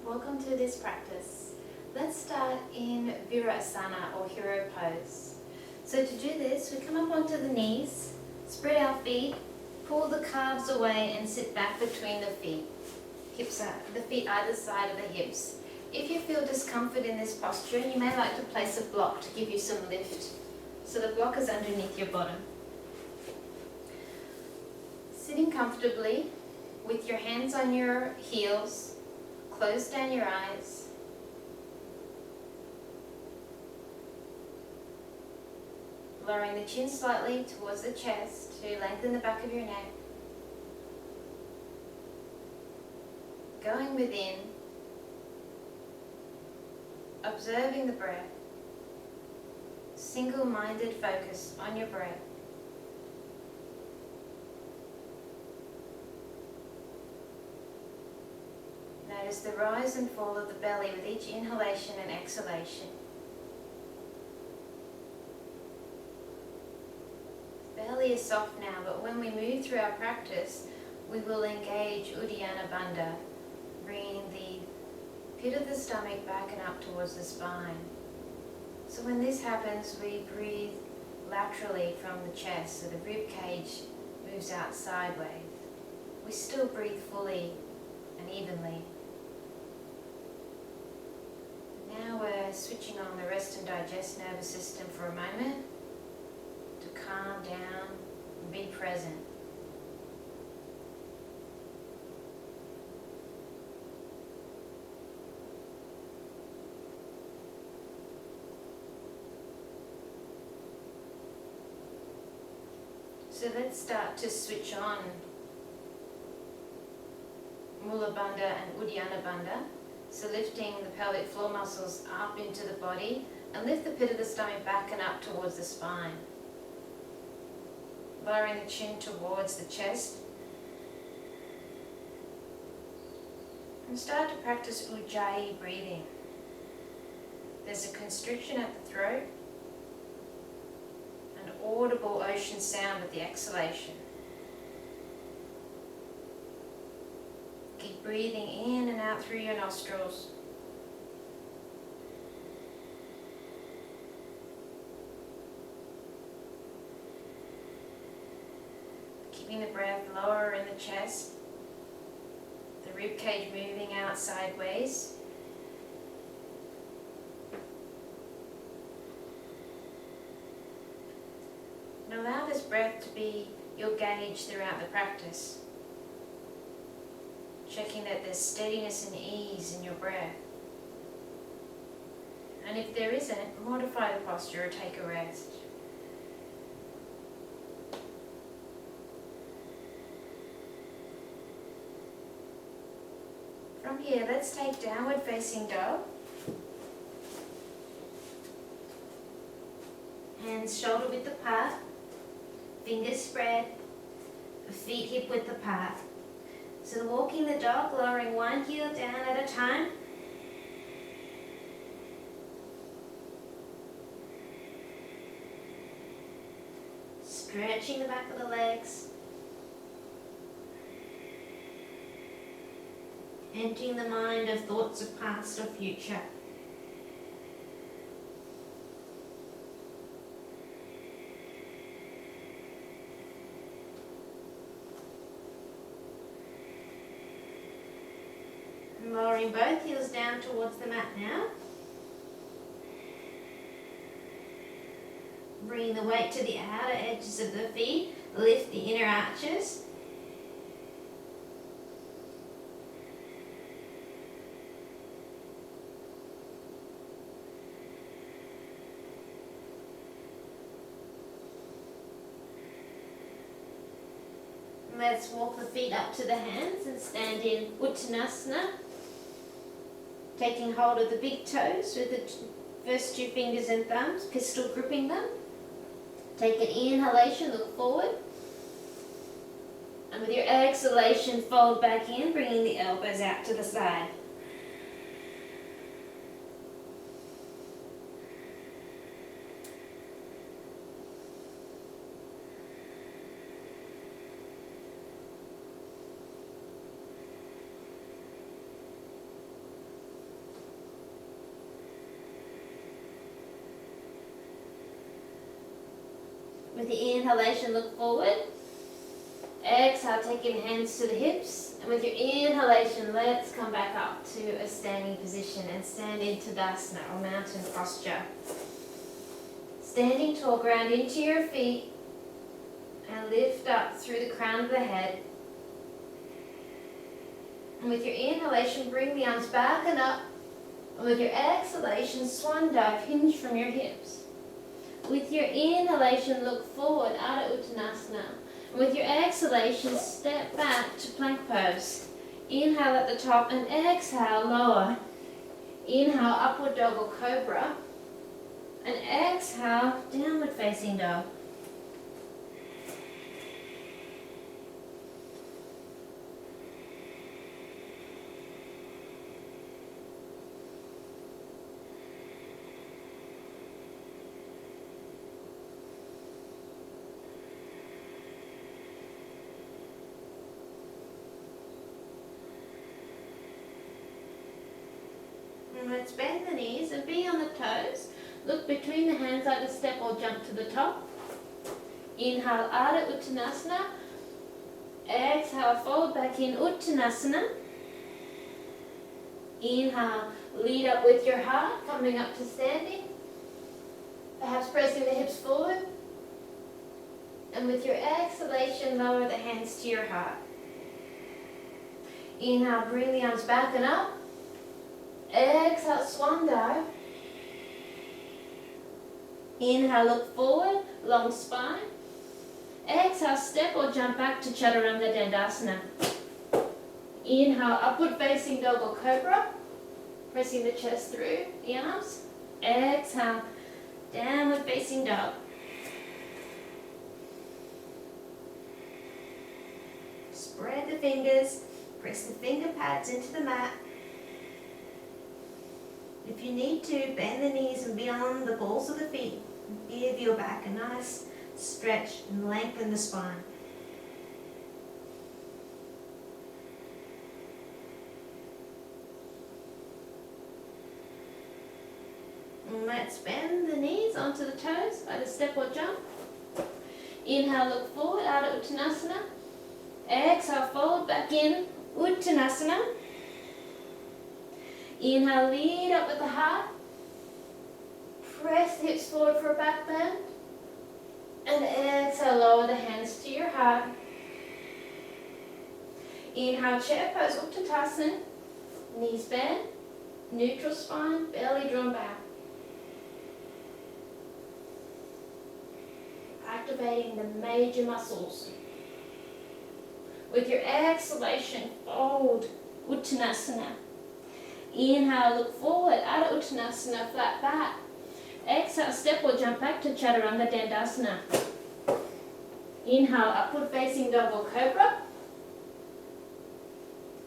Welcome to this practice. Let's start in Virabradhasana or hero pose. So to do this, we come up onto the knees, spread our feet, pull the calves away and sit back between the feet. The feet either side of the hips. If you feel discomfort in this posture, you may like to place a block to give you some lift. So the block is underneath your bottom. Sitting comfortably with your hands on your heels, close down your eyes. Lowering the chin slightly towards the chest to lengthen the back of your neck. Going within, observing the breath. Single-minded focus on your breath. Notice the rise and fall of the belly with each inhalation and exhalation. The belly is soft now, but when we move through our practice, we will engage Uddiyana Bandha, bringing the pit of the stomach back and up towards the spine. So when this happens, we breathe laterally from the chest, so the rib cage moves out sideways. We still breathe fully and evenly. Now we're switching on the rest and digest nervous system for a moment to calm down and be present. So let's start to switch on Mula Bandha and Uddiyana Bandha. So lifting the pelvic floor muscles up into the body and lift the pit of the stomach back and up towards the spine. Lowering the chin towards the chest. And start to practice Ujjayi breathing. There's a constriction at the throat, an audible ocean sound with the exhalation. Keep breathing in and out through your nostrils. Keeping the breath lower in the chest, the rib cage moving out sideways. And allow this breath to be your gauge throughout the practice. Checking that there's steadiness and ease in your breath. And if there isn't, modify the posture or take a rest. From here, let's take downward facing dog. Hands shoulder width apart, fingers spread, feet hip width apart. So walking the dog, lowering one heel down at a time. Stretching the back of the legs. Emptying the mind of thoughts of past or future. Lowering both heels down towards the mat now. Bring the weight to the outer edges of the feet. Lift the inner arches. Let's walk the feet up to the hands and stand in Uttanasana. Taking hold of the big toes with the first two fingers and thumbs, pistol gripping them. Take an inhalation, look forward. And with your exhalation, fold back in, bringing the elbows out to the side. With the inhalation, look forward. Exhale, taking hands to the hips. And with your inhalation, let's come back up to a standing position and stand into Utthadasana or mountain posture. Standing tall, ground into your feet and lift up through the crown of the head. And with your inhalation, bring the arms back and up. And with your exhalation, swan dive, hinge from your hips. With your inhalation, look forward, Ardha Uttanasana. And with your exhalation, step back to plank pose. Inhale at the top and exhale, lower. Inhale, upward dog or cobra. And exhale, downward facing dog. And let's bend the knees and be on the toes. Look between the hands like a step or jump to the top. Inhale, Ardha Uttanasana. Exhale, fold back in Uttanasana. Inhale, lead up with your heart, coming up to standing. Perhaps pressing the hips forward. And with your exhalation, lower the hands to your heart. Inhale, bring the arms back and up. Exhale, swan dive. Inhale, look forward, long spine. Exhale, step or jump back to Chaturanga Dandasana. Inhale, upward facing dog or cobra. Pressing the chest through the arms. Exhale, downward facing dog. Spread the fingers, press the finger pads into the mat. If you need to, bend the knees and beyond the balls of the feet. Give your back a nice stretch and lengthen the spine. And let's bend the knees onto the toes, either step or jump. Inhale, look forward, Ardha Uttanasana. Exhale, fold back in, Uttanasana. Inhale, lead up with the heart. Press the hips forward for a back bend. And exhale, lower the hands to your heart. Inhale, chair pose, Uktatasana. Knees bent, neutral spine, belly drawn back. Activating the major muscles. With your exhalation, fold, Uttanasana. Inhale, look forward, Ardha Uttanasana, flat back. Exhale, step or jump back to Chaturanga Dandasana. Inhale, upward facing dog or cobra.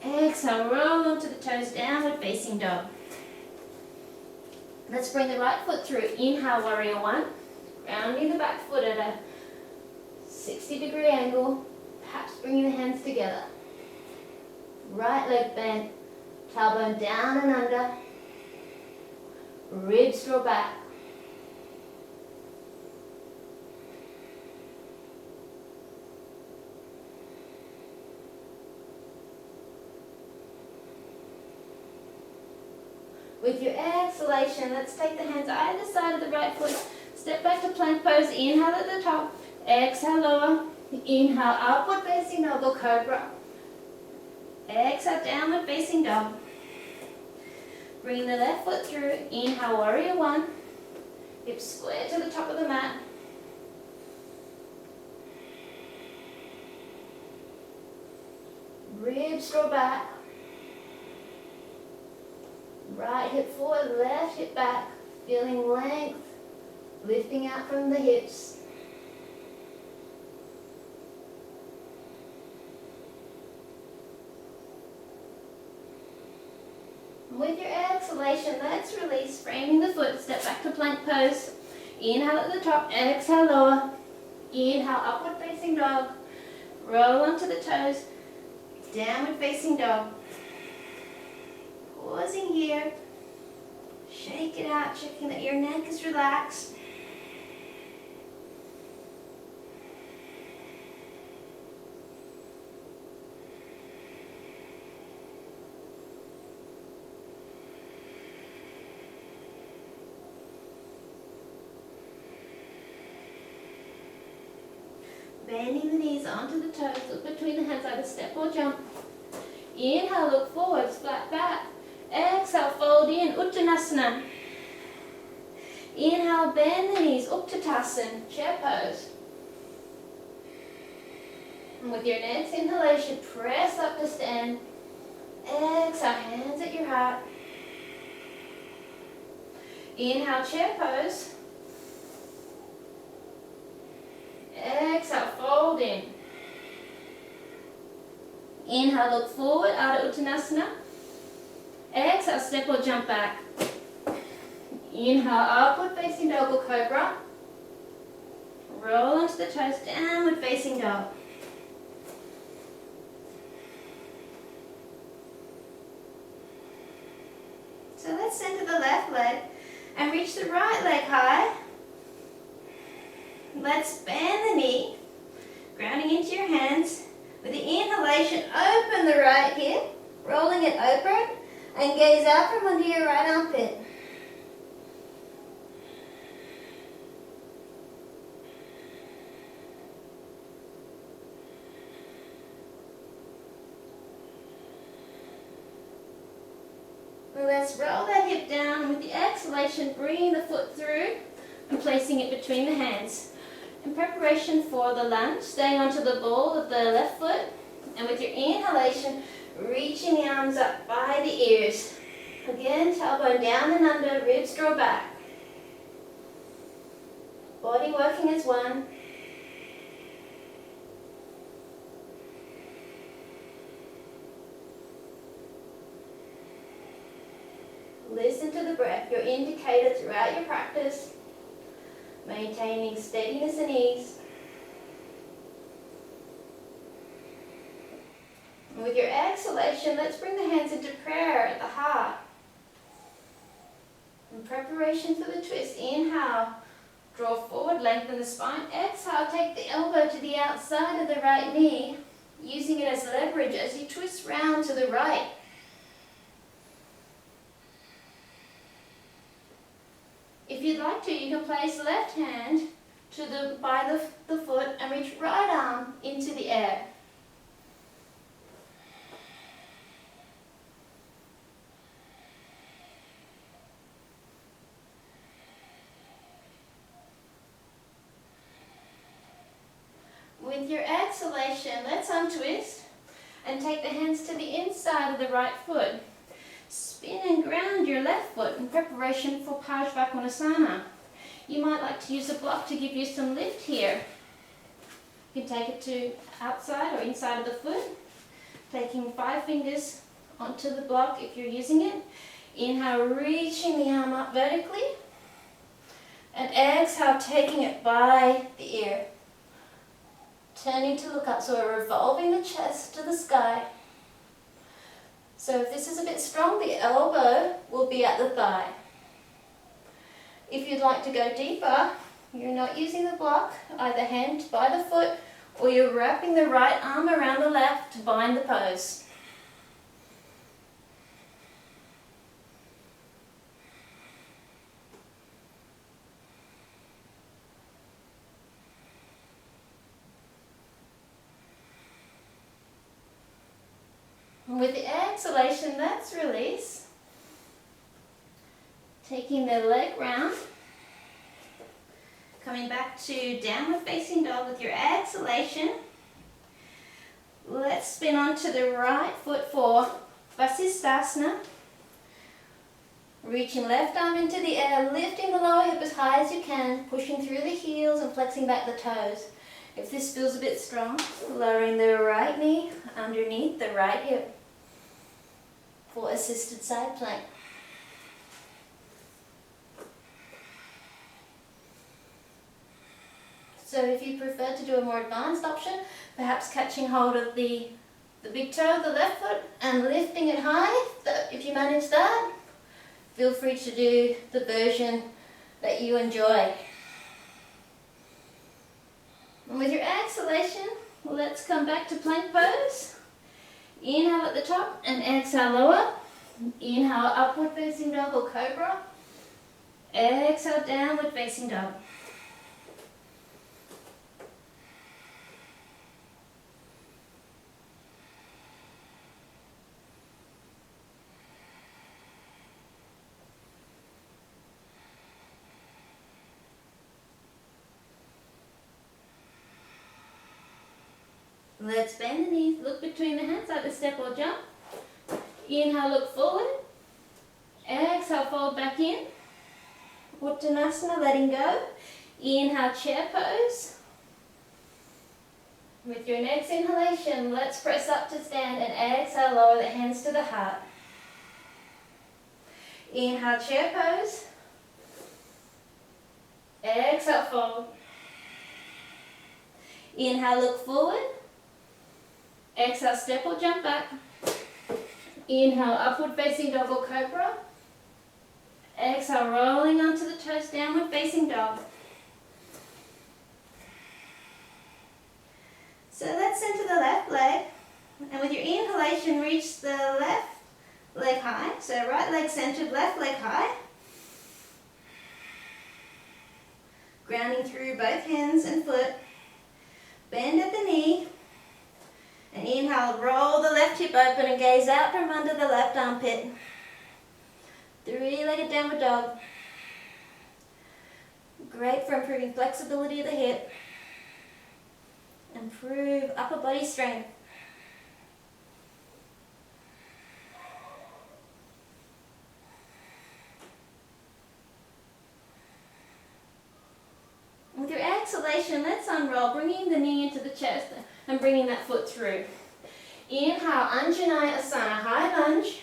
Exhale, roll onto the toes, downward facing dog. Let's bring the right foot through. Inhale, warrior one. Rounding the back foot at a 60-degree angle. Perhaps bringing the hands together. Right leg bent. Tailbone down and under. Ribs draw back. With your exhalation, let's take the hands either side of the right foot. Step back to plank pose. Inhale at the top. Exhale, lower. Inhale, upward facing dog or cobra. Exhale, downward facing dog. Bring the left foot through. Inhale, warrior one. Hips square to the top of the mat. Ribs draw back. Right hip forward, left hip back. Feeling length. Lifting out from the hips. With your exhalation, let's release, framing the foot, step back to plank pose. Inhale at the top, exhale lower. Inhale, upward facing dog. Roll onto the toes, downward facing dog. Pausing here. Shake it out, checking that your neck is relaxed. bending the knees onto the toes, look between the hands, either step or jump. Inhale, look forwards, flat back. Exhale, fold in, Uttanasana. Inhale, bend the knees, Uktatasana, chair pose. And with your next inhalation, press up to stand. Exhale, hands at your heart. Inhale, chair pose. Exhale, fold in. Inhale, look forward, Ardha Uttanasana. Exhale, step or jump back. Inhale, upward facing dog or cobra. Roll onto the toes, downward facing dog. So let's center the left leg and reach the right leg high. Let's bend the knee, grounding into your hands. With the inhalation, open the right hip, rolling it open, and gaze out from under your right armpit. Let's roll that hip down, and with the exhalation, bringing the foot through and placing it between the hands. In preparation for the lunge, staying onto the ball of the left foot, and with your inhalation, reaching the arms up by the ears. Again, tailbone down and under, ribs draw back. Body working as one. Listen to the breath, your indicator throughout your practice. Maintaining steadiness and ease. And with your exhalation, let's bring the hands into prayer at the heart. In preparation for the twist, inhale, draw forward, lengthen the spine. Exhale, take the elbow to the outside of the right knee, using it as leverage as you twist round to the right. If you'd like to, you can place left hand by the foot and reach right arm into the air. With your exhalation, let's untwist and take the hands to the inside of the right foot. Spin and ground your left foot in preparation for Parivrtta. You might like to use a block to give you some lift here. You can take it to outside or inside of the foot, taking 5 fingers onto the block if you're using it. Inhale, reaching the arm up vertically, and exhale, taking it by the ear. Turning to look up, so we're revolving the chest to the sky. So if this is a bit strong, the elbow will be at the thigh. If you'd like to go deeper, you're not using the block, either hand by the foot, or you're wrapping the right arm around the left to bind the pose. With the exhalation, let's release. Taking the leg round. Coming back to downward facing dog with your exhalation. Let's spin onto the right foot for Vasisthasana. Reaching left arm into the air, lifting the lower hip as high as you can, pushing through the heels and flexing back the toes. If this feels a bit strong, lowering the right knee underneath the right hip for assisted side plank. So if you prefer to do a more advanced option, perhaps catching hold of the big toe of the left foot and lifting it high, if you manage that, feel free to do the version that you enjoy. And with your exhalation, let's come back to plank pose. Inhale at the top and exhale lower. Inhale, upward facing dog or cobra. Exhale, downward facing dog. Let's bend the knees, look between the hands like the step or jump. Inhale, look forward. Exhale, fold back in. Uttanasana, letting go. Inhale, chair pose. With your next inhalation, let's press up to stand and exhale, lower the hands to the heart. Inhale, chair pose. Exhale, fold. Inhale, look forward. Exhale, step or jump back. Inhale, upward facing dog or cobra. Exhale, rolling onto the toes, downward facing dog. So let's center the left leg. And with your inhalation, reach the left leg high. So right leg centered, left leg high. Grounding through both hands and foot. Bend at the knee. And inhale, roll the left hip open and gaze out from under the left armpit. Three-legged downward dog. Great for improving flexibility of the hip. Improve upper body strength. With your exhalation, let's unroll, bringing the knee into the chest and bringing that foot through. Inhale, Anjaneyasana, high lunge,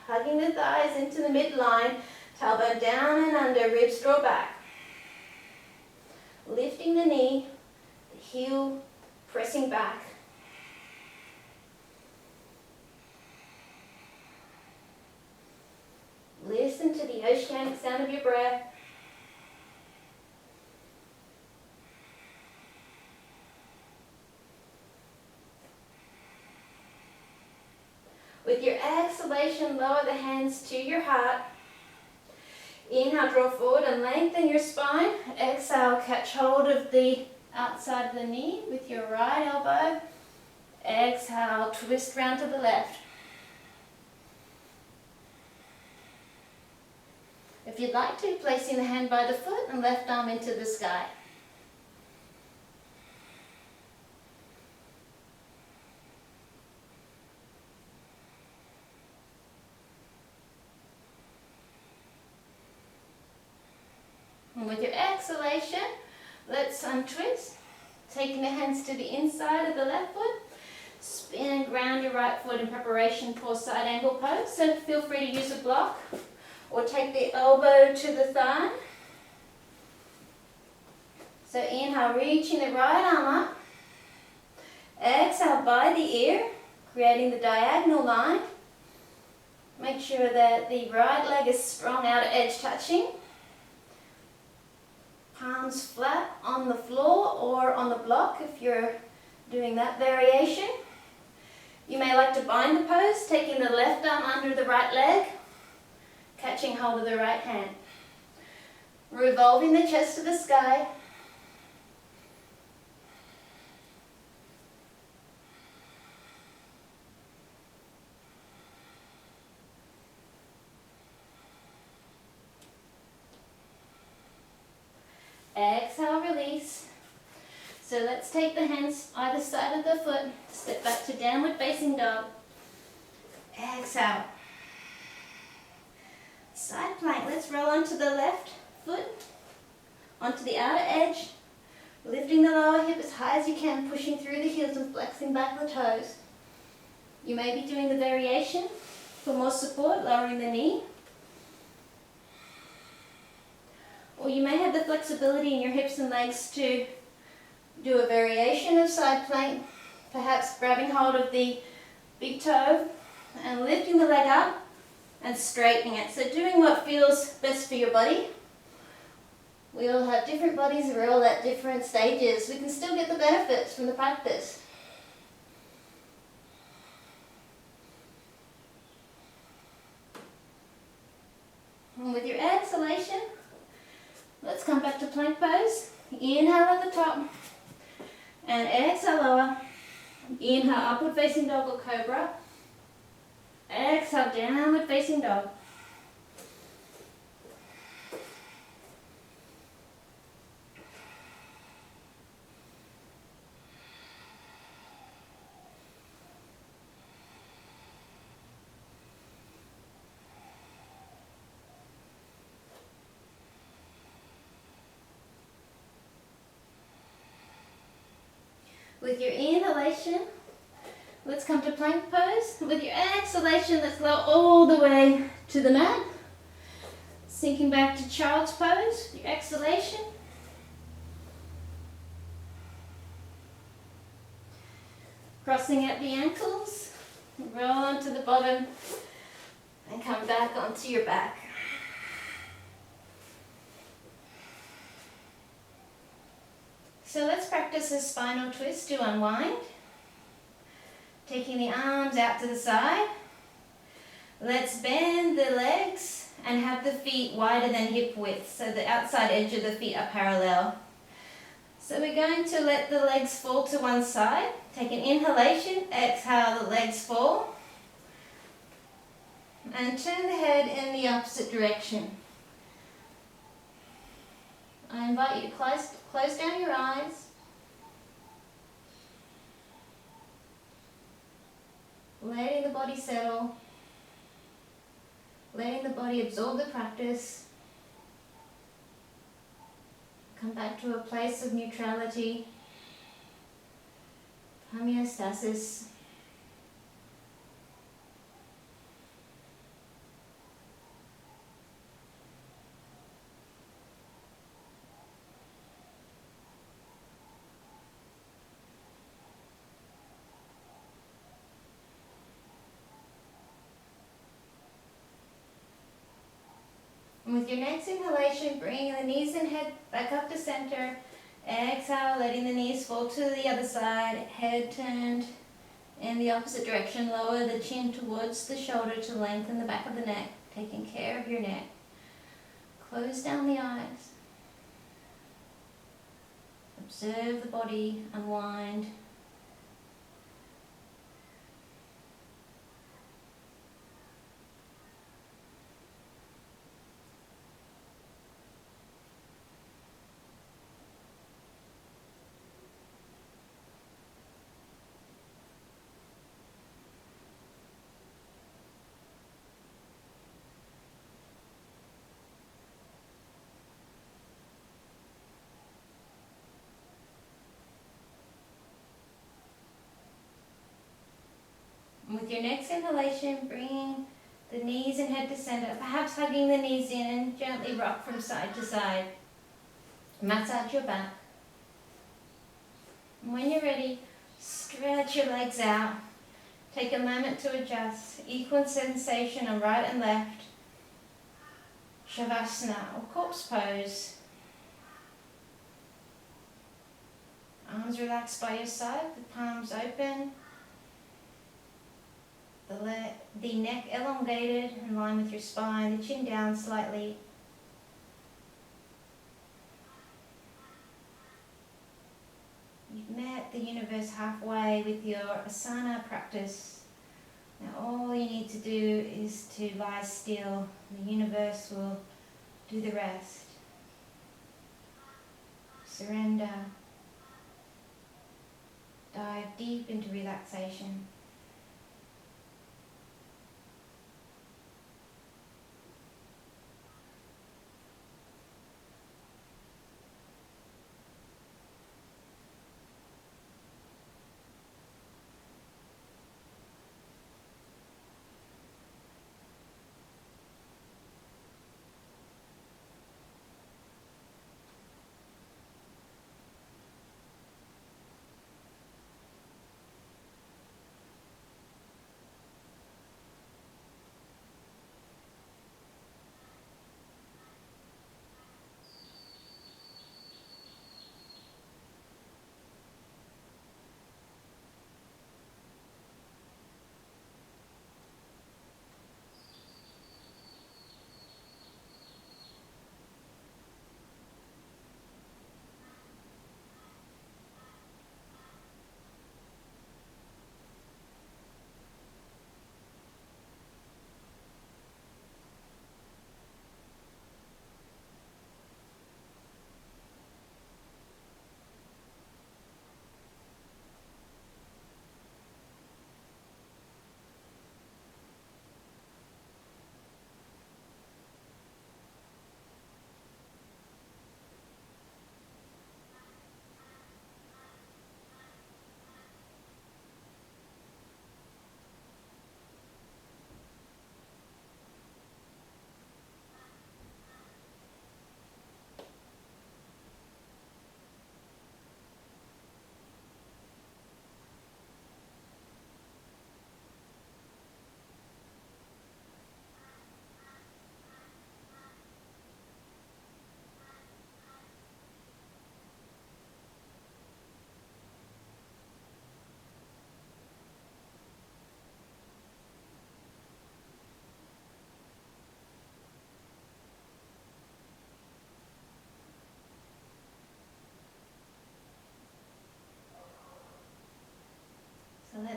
hugging the thighs into the midline, tailbone down and under, ribs draw back. Lifting the knee, the heel pressing back. Listen to the oceanic sound of your breath. With your exhalation, lower the hands to your heart. Inhale, draw forward and lengthen your spine. Exhale, catch hold of the outside of the knee with your right elbow. Exhale, twist round to the left. If you'd like to, placing the hand by the foot and left arm into the sky. And with your exhalation, let's untwist, taking the hands to the inside of the left foot. Spin and ground your right foot in preparation for side angle pose. So feel free to use a block or take the elbow to the thigh. So inhale, reaching the right arm up. Exhale by the ear, creating the diagonal line. Make sure that the right leg is strong, outer edge touching. Palms flat on the floor or on the block if you're doing that variation. You may like to bind the pose, taking the left arm under the right leg, catching hold of the right hand. Revolving the chest to the sky. Exhale, release. So let's take the hands either side of the foot, step back to downward facing dog. Exhale. Side plank, let's roll onto the left foot, onto the outer edge, lifting the lower hip as high as you can, pushing through the heels and flexing back the toes. You may be doing the variation for more support, lowering the knee. Or you may have the flexibility in your hips and legs to do a variation of side plank, perhaps grabbing hold of the big toe and lifting the leg up and straightening it. So doing what feels best for your body. We all have different bodies, we're all at different stages. We can still get the benefits from the practice. And with your exhalation, let's come back to plank pose. Inhale at the top and exhale lower. Inhale, upward facing dog or cobra. Exhale, downward facing dog. With your inhalation, let's come to plank pose. With your exhalation, let's lower all the way to the mat. Sinking back to child's pose with your exhalation. Crossing out the ankles, roll onto the bottom and come back onto your back. So let's practice a spinal twist to unwind. Taking the arms out to the side. Let's bend the legs and have the feet wider than hip width, so the outside edge of the feet are parallel. So we're going to let the legs fall to one side. Take an inhalation, exhale, the legs fall. And turn the head in the opposite direction. I invite you to close down your eyes. Letting the body settle. Letting the body absorb the practice. Come back to a place of neutrality, homeostasis. And with your next inhalation, bring the knees and head back up to center. Exhale, letting the knees fall to the other side, head turned in the opposite direction. Lower the chin towards the shoulder to lengthen the back of the neck, taking care of your neck. Close down the eyes. Observe the body unwind. With your next inhalation, bring the knees and head to center, perhaps hugging the knees in and gently rock from side to side. Massage your back. And when you're ready, stretch your legs out. Take a moment to adjust. Equal sensation on right and left. Savasana or corpse pose. Arms relaxed by your side, the palms open. The neck elongated in line with your spine, the chin down slightly. You've met the universe halfway with your asana practice. Now all you need to do is to lie still. The universe will do the rest. Surrender. Dive deep into relaxation.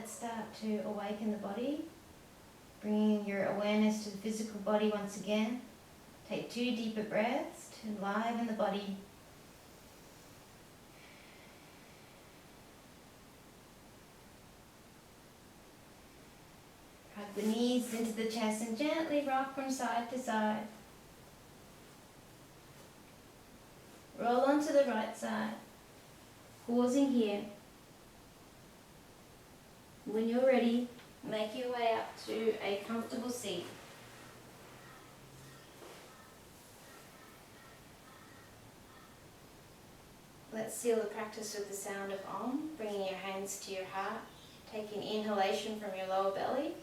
let's start to awaken the body, bringing your awareness to the physical body once again. Take 2 deeper breaths to enliven the body. Hug the knees into the chest and gently rock from side to side. Roll onto the right side, pausing here. When you're ready, make your way up to a comfortable seat. Let's seal the practice with the sound of Om, bringing your hands to your heart. Take an inhalation from your lower belly.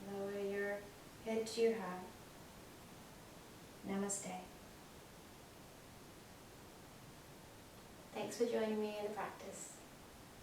Lower your head to your heart. Namaste. Thanks for joining me in the practice.